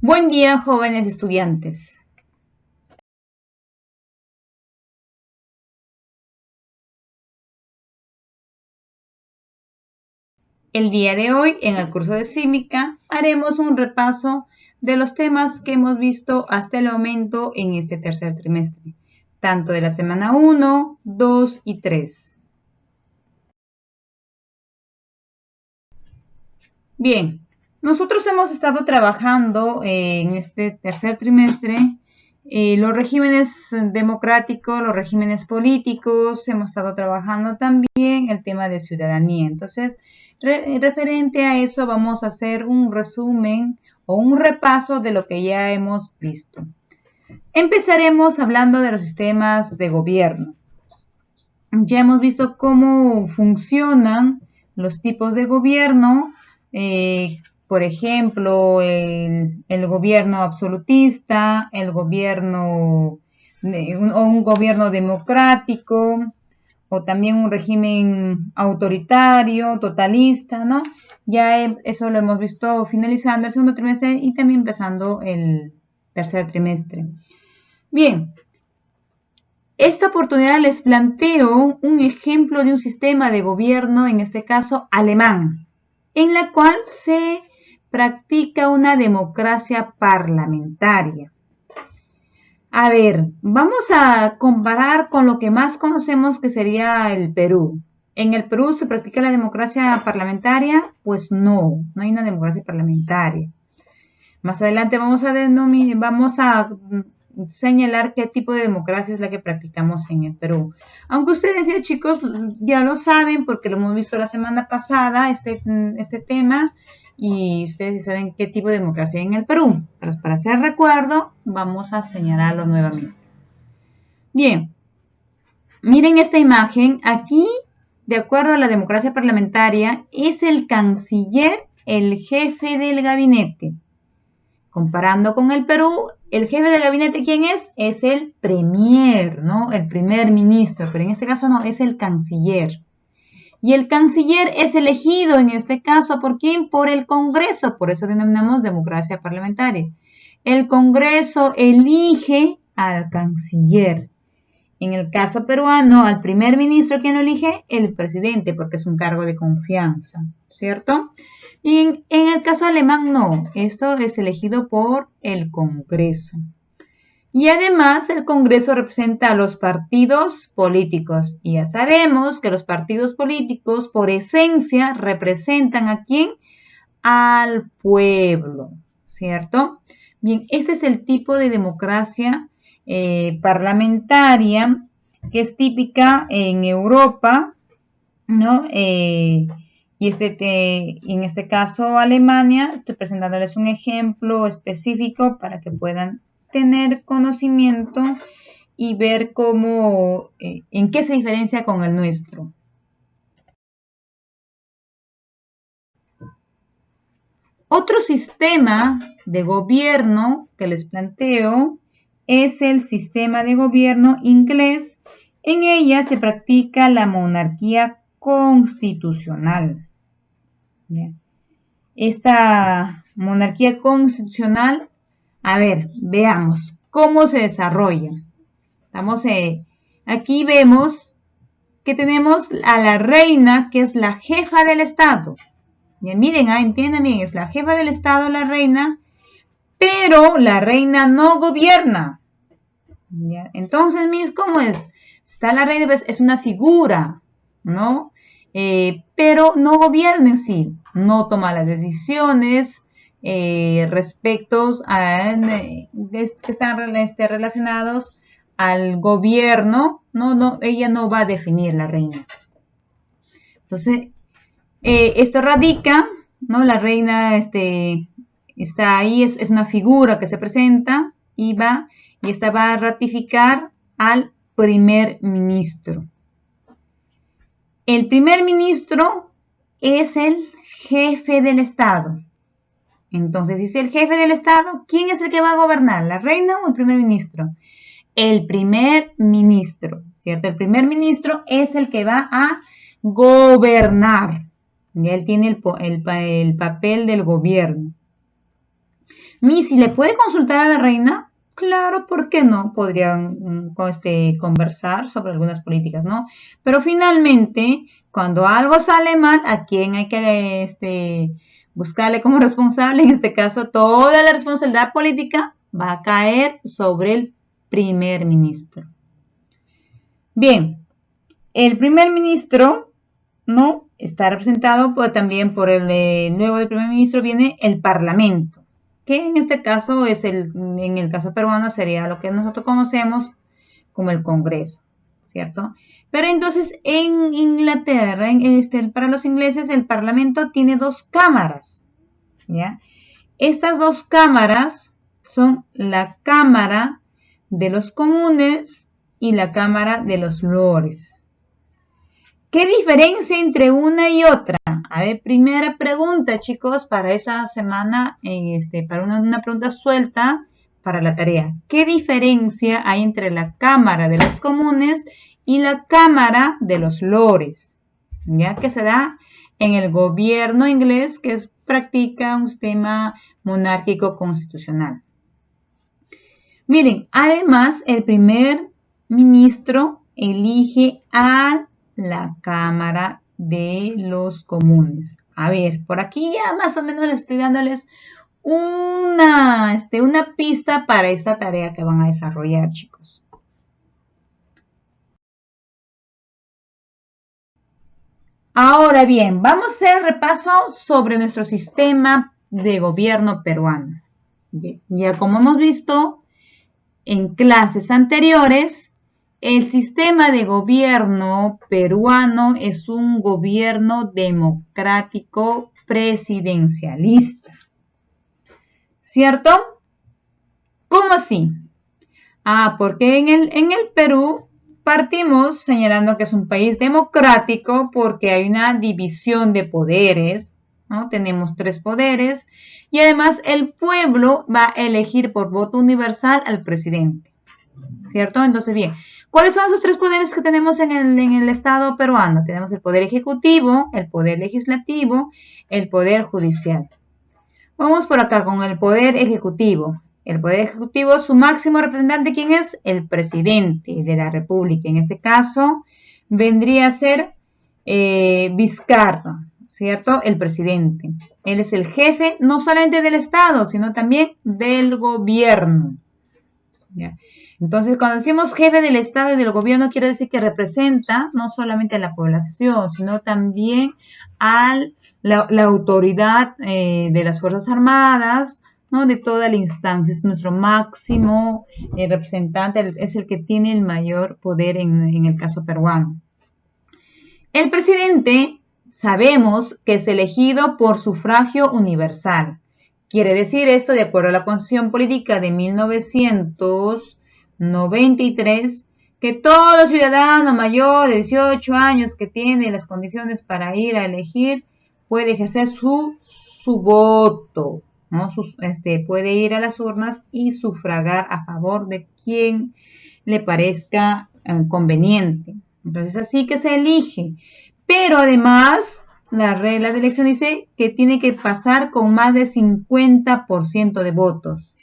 Buen día, jóvenes estudiantes. El día de hoy, en el curso de Cívica, haremos un repaso de los temas que hemos visto hasta el momento en este tercer trimestre, tanto de la semana 1, 2 y 3. Bien, nosotros hemos estado trabajando en este tercer trimestre los regímenes democráticos, los regímenes políticos, hemos estado trabajando también el tema de ciudadanía. Entonces, referente a eso vamos a hacer un resumen o un repaso de lo que ya hemos visto. Empezaremos hablando de los sistemas de gobierno. Ya hemos visto cómo funcionan los tipos de gobierno, por ejemplo, el gobierno absolutista, el gobierno o un gobierno democrático, o también un régimen autoritario, totalista, ¿no? Ya eso lo hemos visto finalizando el segundo trimestre y también empezando el tercer trimestre. Bien, esta oportunidad les planteo un ejemplo de un sistema de gobierno, en este caso alemán, en la cual se practica una democracia parlamentaria. A ver, vamos a comparar con lo que más conocemos, que sería el Perú. ¿En el Perú se practica la democracia parlamentaria? Pues no hay una democracia parlamentaria. Más adelante vamos a señalar qué tipo de democracia es la que practicamos en el Perú. Aunque ustedes ya, chicos, ya lo saben porque lo hemos visto la semana pasada, este tema, y ustedes saben qué tipo de democracia hay en el Perú. Pero para hacer recuerdo, vamos a señalarlo nuevamente. Bien, miren esta imagen. Aquí, de acuerdo a la democracia parlamentaria, es el canciller el jefe del gabinete. Comparando con el Perú, el jefe del gabinete, ¿quién es? Es el premier, ¿no? El primer ministro, pero en este caso no, es el canciller. Y el canciller es elegido en este caso, ¿por quién? Por el Congreso, por eso denominamos democracia parlamentaria. El Congreso elige al canciller. En el caso peruano, al primer ministro, ¿quién lo elige? El presidente, porque es un cargo de confianza, ¿cierto? Y en el caso alemán, no. Esto es elegido por el Congreso. Y además, el Congreso representa a los partidos políticos. Y ya sabemos que los partidos políticos, por esencia, representan ¿a quién? Al pueblo, ¿cierto? Bien, este es el tipo de democracia parlamentaria que es típica en Europa, ¿no? Y en este caso Alemania. Estoy presentándoles un ejemplo específico para que puedan tener conocimiento y ver cómo, en qué se diferencia con el nuestro. Otro sistema de gobierno que les planteo es el sistema de gobierno inglés. En ella se practica la monarquía constitucional. Bien. Esta monarquía constitucional, a ver, veamos cómo se desarrolla. Aquí vemos que tenemos a la reina, que es la jefa del Estado. Bien, miren, entiendan bien, es la jefa del Estado, la reina, pero la reina no gobierna. ¿Ya? Entonces, ¿cómo es? Está la reina, pues, es una figura, ¿no? Pero no gobierna en sí, no toma las decisiones respecto a que están relacionados al gobierno, no, ella no va a definir, la reina. Entonces, esto radica, ¿no? La reina está ahí, es una figura que se presenta y esta va a ratificar al primer ministro. El primer ministro es el jefe del Estado. Entonces, si es el jefe del Estado, ¿quién es el que va a gobernar? ¿La reina o el primer ministro? El primer ministro, ¿cierto? El primer ministro es el que va a gobernar. Y él tiene el papel del gobierno. Missy, ¿le puede consultar a la reina? Claro, ¿por qué no? Podrían conversar sobre algunas políticas, ¿no? Pero finalmente, cuando algo sale mal, ¿a quién hay que buscarle como responsable? En este caso, toda la responsabilidad política va a caer sobre el primer ministro. Bien, el primer ministro, ¿no? Está representado también por luego del primer ministro viene el parlamento, que en este caso en el caso peruano sería lo que nosotros conocemos como el Congreso, ¿cierto? Pero entonces en Inglaterra, para los ingleses, el parlamento tiene dos cámaras, ¿ya? Estas dos cámaras son la Cámara de los Comunes y la Cámara de los Lores. ¿Qué diferencia entre una y otra? A ver, primera pregunta, chicos, para esa semana, para una pregunta suelta para la tarea. ¿Qué diferencia hay entre la Cámara de los Comunes y la Cámara de los Lores? Ya que se da en el gobierno inglés que practica un sistema monárquico constitucional. Miren, además, el primer ministro elige a la Cámara de los Comunes. A ver, por aquí ya más o menos les estoy dándoles una pista para esta tarea que van a desarrollar, chicos. Ahora bien, vamos a hacer repaso sobre nuestro sistema de gobierno peruano. Ya como hemos visto en clases anteriores, el sistema de gobierno peruano es un gobierno democrático presidencialista. ¿Cierto? ¿Cómo así? Porque en el Perú partimos señalando que es un país democrático porque hay una división de poderes, ¿no? Tenemos 3 poderes y además el pueblo va a elegir por voto universal al presidente. ¿Cierto? Entonces, bien, ¿cuáles son esos 3 poderes que tenemos en el Estado peruano? Tenemos el poder ejecutivo, el poder legislativo, el poder judicial. Vamos por acá con el poder ejecutivo. El poder ejecutivo, su máximo representante, ¿quién es? El presidente de la República. En este caso, vendría a ser Vizcarra, ¿cierto? El presidente. Él es el jefe no solamente del Estado, sino también del gobierno. ¿Ya? Entonces, cuando decimos jefe del Estado y del gobierno, quiere decir que representa no solamente a la población, sino también a la autoridad de las Fuerzas Armadas, ¿no? De toda la instancia. Es nuestro máximo representante, es el que tiene el mayor poder en el caso peruano. El presidente sabemos que es elegido por sufragio universal. Quiere decir esto, de acuerdo a la Constitución Política de 1993, que todo ciudadano mayor de 18 años que tiene las condiciones para ir a elegir puede ejercer su voto, ¿no? Puede ir a las urnas y sufragar a favor de quien le parezca conveniente. Entonces, así que se elige. Pero además, la regla de elección dice que tiene que pasar con más de 50% de votos.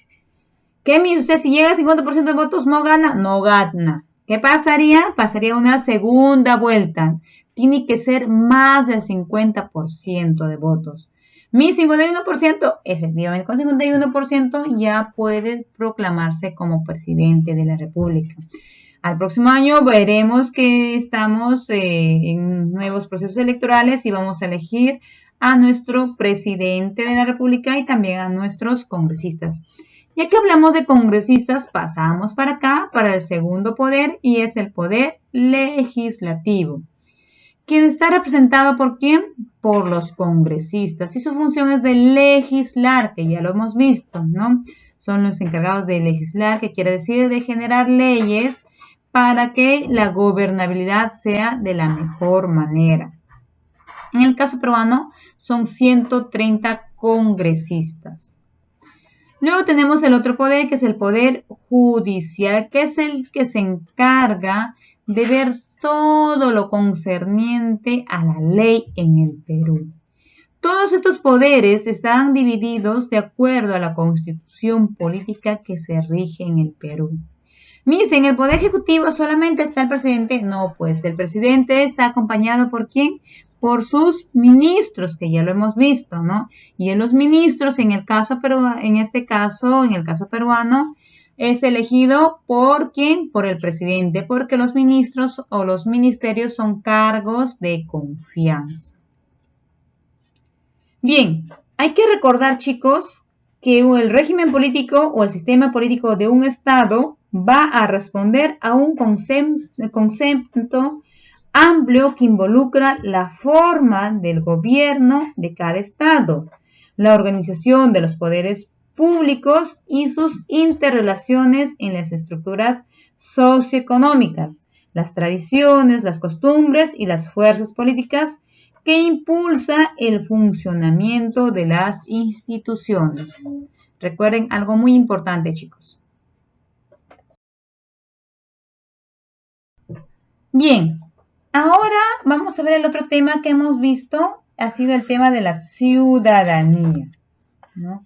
¿Qué me dice usted? Si llega a 50% de votos, ¿no gana? No gana. ¿Qué pasaría? Pasaría una segunda vuelta. Tiene que ser más del 50% de votos. Mi 51%, efectivamente, con 51% ya puede proclamarse como presidente de la República. Al próximo año veremos que estamos en nuevos procesos electorales y vamos a elegir a nuestro presidente de la República y también a nuestros congresistas. Ya que hablamos de congresistas, pasamos para acá, para el segundo poder, y es el poder legislativo. ¿Quién está representado por quién? Por los congresistas. Y su función es de legislar, que ya lo hemos visto, ¿no? Son los encargados de legislar, que quiere decir de generar leyes para que la gobernabilidad sea de la mejor manera. En el caso peruano son 130 congresistas. Luego tenemos el otro poder, que es el poder judicial, que es el que se encarga de ver todo lo concerniente a la ley en el Perú. Todos estos poderes están divididos de acuerdo a la constitución política que se rige en el Perú. Miren, en el Poder Ejecutivo solamente está el presidente. No, pues el presidente está acompañado ¿por quién? Por sus ministros, que ya lo hemos visto, ¿no? Y en los ministros, en el caso peruano, es elegido ¿por quién? Por el presidente, porque los ministros o los ministerios son cargos de confianza. Bien, hay que recordar, chicos, que el régimen político o el sistema político de un Estado va a responder a un concepto amplio que involucra la forma del gobierno de cada Estado, la organización de los poderes públicos y sus interrelaciones en las estructuras socioeconómicas, las tradiciones, las costumbres y las fuerzas políticas que impulsa el funcionamiento de las instituciones. Recuerden algo muy importante, chicos. Bien, ahora vamos a ver el otro tema que hemos visto, ha sido el tema de la ciudadanía, ¿no?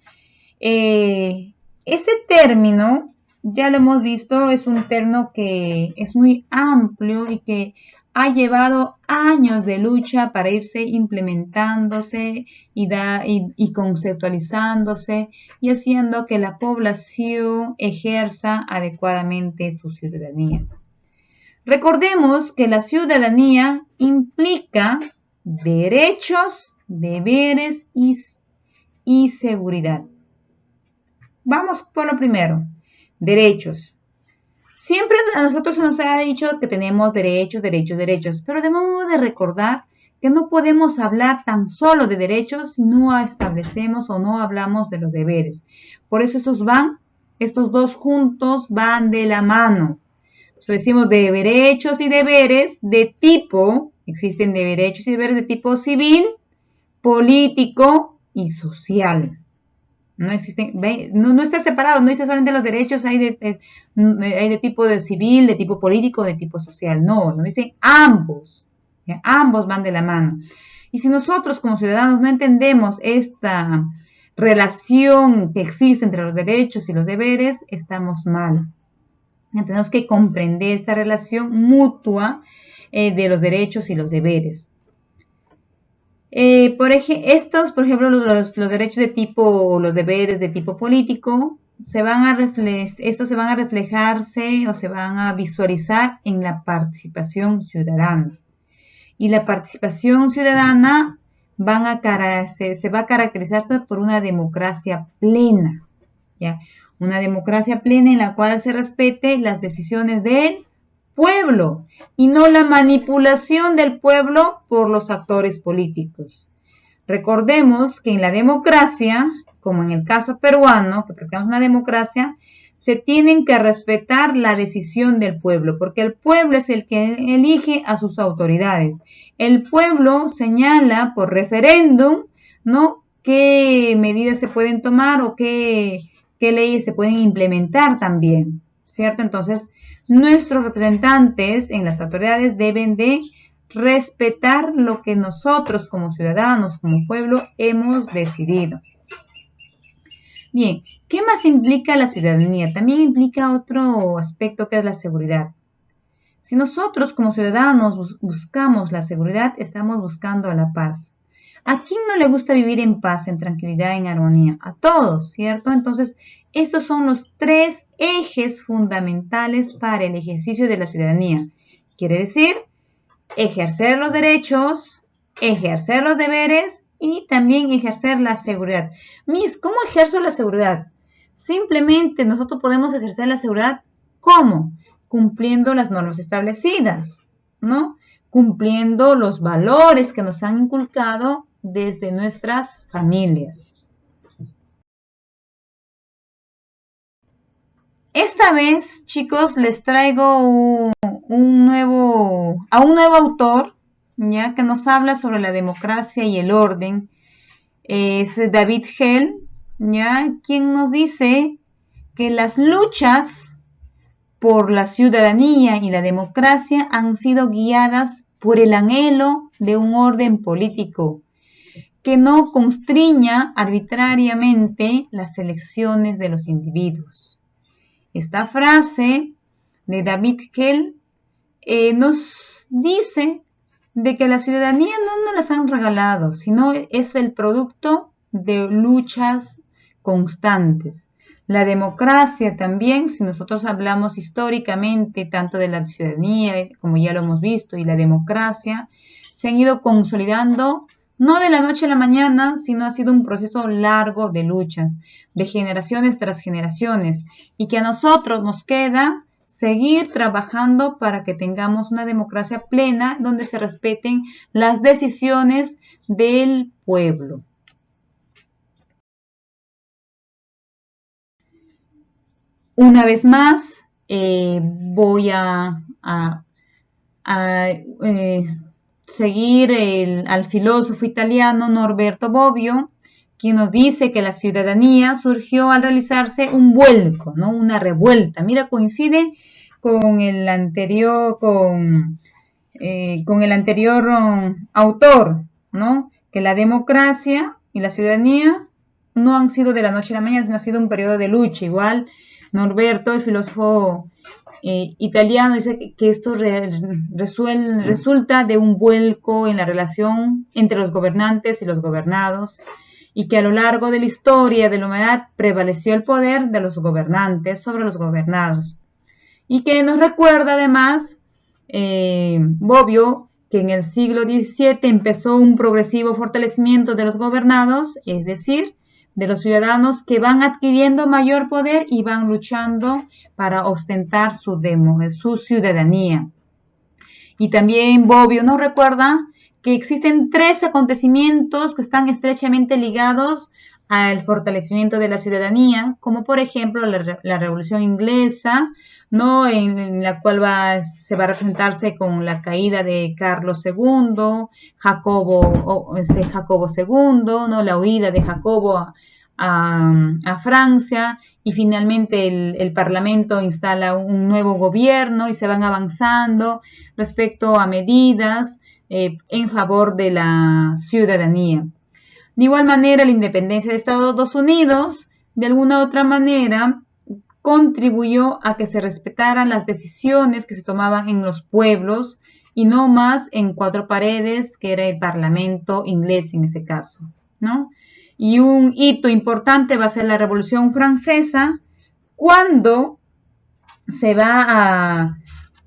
Este término, ya lo hemos visto, es un término que es muy amplio y que ha llevado años de lucha para irse implementándose y conceptualizándose y haciendo que la población ejerza adecuadamente su ciudadanía. Recordemos que la ciudadanía implica derechos, deberes y seguridad. Vamos por lo primero, derechos. Siempre a nosotros se nos ha dicho que tenemos derechos, pero debemos de recordar que no podemos hablar tan solo de derechos si no establecemos o no hablamos de los deberes. Por eso estos dos juntos van de la mano. Entonces decimos de derechos y deberes de tipo, existen derechos y deberes de tipo civil, político y social. No existen, no está separado, no dice solamente los derechos, hay de tipo de civil, de tipo político, de tipo social. No dice ambos. Ambos van de la mano. Y si nosotros como ciudadanos no entendemos esta relación que existe entre los derechos y los deberes, estamos mal. Tenemos que comprender esta relación mutua de los derechos y los deberes. Por ejemplo, los derechos de tipo o los deberes de tipo político estos se van a reflejarse o se van a visualizar en la participación ciudadana. Y la participación ciudadana se va a caracterizarse por una democracia plena, ¿ya? Una democracia plena en la cual se respete las decisiones del pueblo y no la manipulación del pueblo por los actores políticos. Recordemos que en la democracia, como en el caso peruano, que practicamos una democracia, se tienen que respetar la decisión del pueblo, porque el pueblo es el que elige a sus autoridades. El pueblo señala por referéndum, ¿no?, qué medidas se pueden tomar o qué leyes se pueden implementar también, ¿cierto? Entonces, nuestros representantes en las autoridades deben de respetar lo que nosotros como ciudadanos, como pueblo, hemos decidido. Bien, ¿qué más implica la ciudadanía? También implica otro aspecto que es la seguridad. Si nosotros como ciudadanos buscamos la seguridad, estamos buscando la paz. ¿A quién no le gusta vivir en paz, en tranquilidad, en armonía? A todos, ¿cierto? Entonces, estos son los 3 ejes fundamentales para el ejercicio de la ciudadanía. Quiere decir, ejercer los derechos, ejercer los deberes y también ejercer la seguridad. ¿Cómo ejerzo la seguridad? Simplemente nosotros podemos ejercer la seguridad, ¿cómo? Cumpliendo las normas establecidas, ¿no? Cumpliendo los valores que nos han inculcado desde nuestras familias. Esta vez, chicos, les traigo a un nuevo autor, ya que nos habla sobre la democracia y el orden. Es David Hell, ya, quien nos dice que las luchas por la ciudadanía y la democracia han sido guiadas por el anhelo de un orden político que no constriña arbitrariamente las elecciones de los individuos. Esta frase de David Kell nos dice de que la ciudadanía no nos las han regalado, sino es el producto de luchas constantes. La democracia también, si nosotros hablamos históricamente tanto de la ciudadanía, como ya lo hemos visto, y la democracia, se han ido consolidando no de la noche a la mañana, sino ha sido un proceso largo de luchas, de generaciones tras generaciones, y que a nosotros nos queda seguir trabajando para que tengamos una democracia plena donde se respeten las decisiones del pueblo. Una vez más, voy a seguir al filósofo italiano Norberto Bobbio, quien nos dice que la ciudadanía surgió al realizarse un vuelco, ¿no? Una revuelta. Mira, coincide con el anterior, con el anterior autor, ¿no? Que la democracia y la ciudadanía no han sido de la noche a la mañana, sino ha sido un periodo de lucha. Igual Norberto, el filósofo italiano, dice que esto resulta de un vuelco en la relación entre los gobernantes y los gobernados, y que a lo largo de la historia de la humanidad prevaleció el poder de los gobernantes sobre los gobernados. Y que nos recuerda además, Bobbio, que en el siglo XVII empezó un progresivo fortalecimiento de los gobernados, es decir, de los ciudadanos que van adquiriendo mayor poder y van luchando para ostentar su ciudadanía. Y también Bobbio nos recuerda que existen 3 acontecimientos que están estrechamente ligados al fortalecimiento de la ciudadanía, como por ejemplo la Revolución Inglesa, ¿no? En la cual se va a representarse con la caída de Carlos II, Jacobo II, ¿no? La huida de Jacobo a Francia, y finalmente el Parlamento instala un nuevo gobierno y se van avanzando respecto a medidas en favor de la ciudadanía. De igual manera, la independencia de Estados Unidos, de alguna u otra manera, contribuyó a que se respetaran las decisiones que se tomaban en los pueblos y no más en 4 paredes, que era el Parlamento inglés en ese caso, ¿no? Y un hito importante va a ser la Revolución Francesa, cuando se va a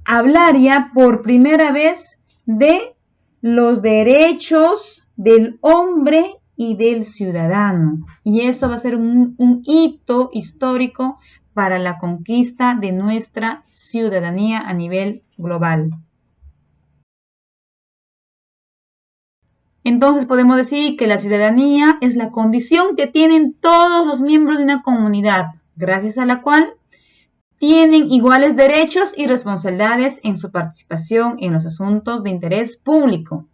hablar ya por primera vez de los derechos del hombre y del ciudadano. Y eso va a ser un hito histórico para la conquista de nuestra ciudadanía a nivel global. Entonces podemos decir que la ciudadanía es la condición que tienen todos los miembros de una comunidad, gracias a la cual tienen iguales derechos y responsabilidades en su participación en los asuntos de interés público.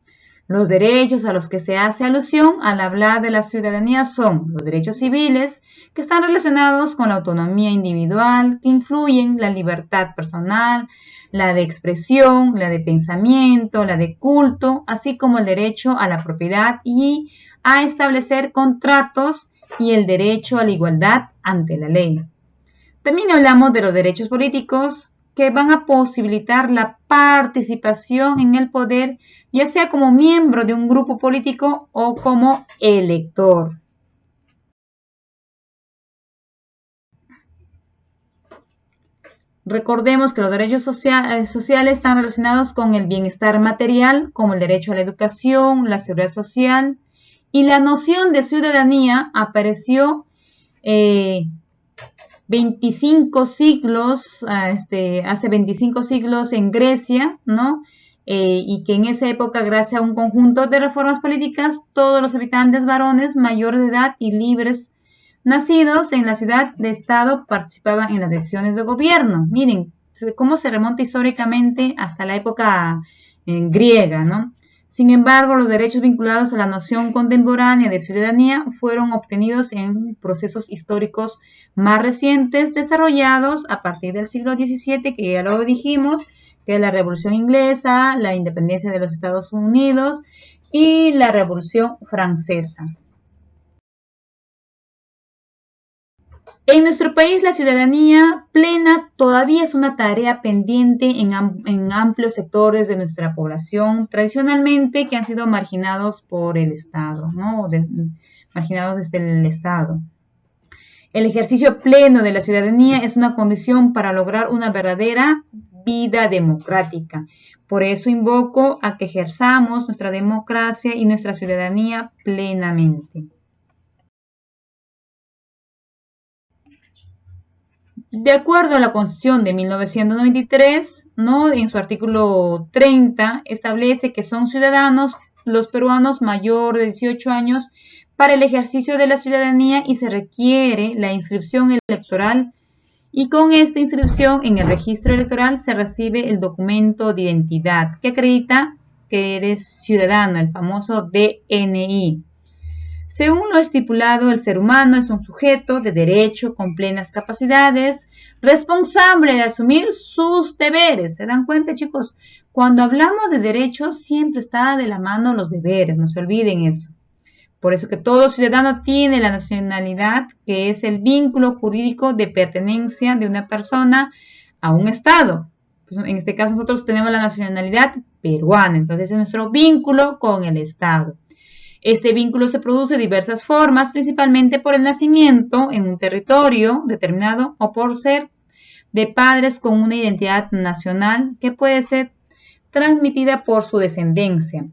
Los derechos a los que se hace alusión al hablar de la ciudadanía son los derechos civiles, que están relacionados con la autonomía individual, que incluyen la libertad personal, la de expresión, la de pensamiento, la de culto, así como el derecho a la propiedad y a establecer contratos, y el derecho a la igualdad ante la ley. También hablamos de los derechos políticos, que van a posibilitar la participación en el poder, ya sea como miembro de un grupo político o como elector. Recordemos que los derechos sociales están relacionados con el bienestar material, como el derecho a la educación, la seguridad social, y la noción de ciudadanía apareció 25 siglos, hace 25 siglos en Grecia, ¿no? Y que en esa época, gracias a un conjunto de reformas políticas, todos los habitantes varones mayores de edad y libres nacidos en la ciudad de Estado participaban en las decisiones de gobierno. Miren cómo se remonta históricamente hasta la época griega, ¿no? Sin embargo, los derechos vinculados a la noción contemporánea de ciudadanía fueron obtenidos en procesos históricos más recientes, desarrollados a partir del siglo XVII, que ya lo dijimos, que es la Revolución Inglesa, la independencia de los Estados Unidos, y la Revolución Francesa. En nuestro país, la ciudadanía plena todavía es una tarea pendiente en amplios sectores de nuestra población, tradicionalmente que han sido marginados por el Estado, ¿no? Marginados desde el Estado. El ejercicio pleno de la ciudadanía es una condición para lograr una verdadera vida democrática. Por eso invoco a que ejerzamos nuestra democracia y nuestra ciudadanía plenamente. De acuerdo a la Constitución de 1993, ¿no? En su artículo 30 establece que son ciudadanos los peruanos mayores de 18 años para el ejercicio de la ciudadanía y se requiere la inscripción electoral y con esta inscripción en el registro electoral se recibe el documento de identidad que acredita que eres ciudadano, el famoso DNI. Según lo estipulado, el ser humano es un sujeto de derecho con plenas capacidades, responsable de asumir sus deberes. ¿Se dan cuenta, chicos? Cuando hablamos de derechos, siempre está de la mano los deberes, no se olviden eso. Por eso que todo ciudadano tiene la nacionalidad, que es el vínculo jurídico de pertenencia de una persona a un Estado. Pues en este caso nosotros tenemos la nacionalidad peruana, entonces es nuestro vínculo con el Estado. Este vínculo se produce de diversas formas, principalmente por el nacimiento en un territorio determinado o por ser de padres con una identidad nacional que puede ser transmitida por su descendencia.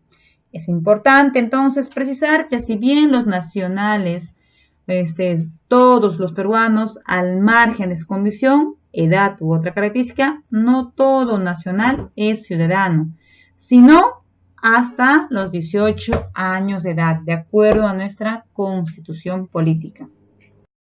Es importante entonces precisar que si bien los nacionales, todos los peruanos, al margen de su condición, edad u otra característica, no todo nacional es ciudadano, sino hasta los 18 años de edad, de acuerdo a nuestra Constitución política.